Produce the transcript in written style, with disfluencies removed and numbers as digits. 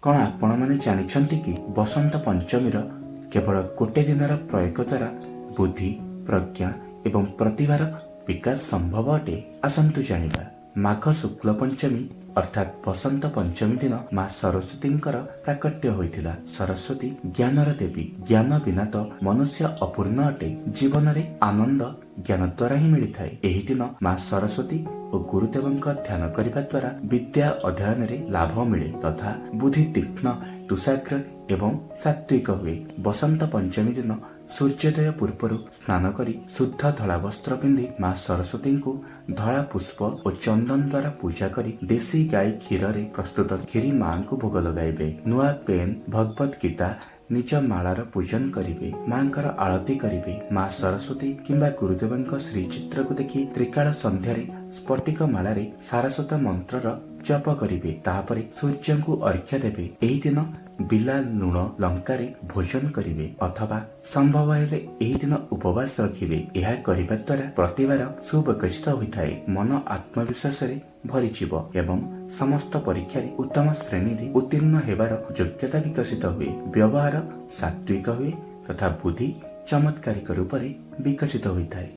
कौन आपण माने जानिछंती कि बसंत पंचमीर केवल गोटे दिनर प्रयोग द्वारा बुद्धि प्रज्ञा एवं प्रतिभार विकास संभव अटे। आसंतु जानिबा। माघ शुक्ल पंचमी अर्थात बसंत पंचमी दिन माँ सरस्वती प्राकट्य होइथिला। सरस्वती ज्ञानर देवी। ज्ञान बिना तो मनुष्य अपूर्ण अटे। जीवन रे आनंद ज्ञान द्वारा ही मिलिथाए। एही दिन माँ सरस्वती और गुरुदेवଙ୍କ ध्यान करिबा द्वारा विद्या अध्ययन रे लाभ मिले तथा बुद्धि तीक्ष्ण तुषाग्र एवं सात्विक हुए। बसंत पंचमी दिन सूर्योदय पूर्व स्नान करी शुद्ध धला वस्त्र पिंधि माँ सरस्वती को धला पुष्प और चंदन द्वारा पूजा करी देशी गाय क्षीर रे प्रस्तुत खीरी माँ को भोग लगाइबे। नुआ पेन भगवत गीता निज मालार पूजन करिवे। मांकर आरती करिवे। माँ सरस्वती किंबा गुरुदेवଙ୍କ श्रीचित्र को देखि त्रिकाल संध्यारे स्फटिक मालारे सारस्वत मंत्रर जप करिवे। तापरे सूर्य को अर्घ्य देवे। एही दिन बिला लुण लंकारे भोजन करिवे अथवा संभव हेले एही दिन उपवास रखिवे। यह करिबा द्वारा प्रतिभार सुविकसित होइथाए। मन आत्मविश्वास रे भरिजिव एवं समस्त परीक्षा रे उत्तम श्रेणी रे उत्तीर्ण हेबार योग्यता विकसित हुए। व्यवहार सात्विक हुए तथा बुद्धि चमत्कारिक रूप रे विकसित होइथाए।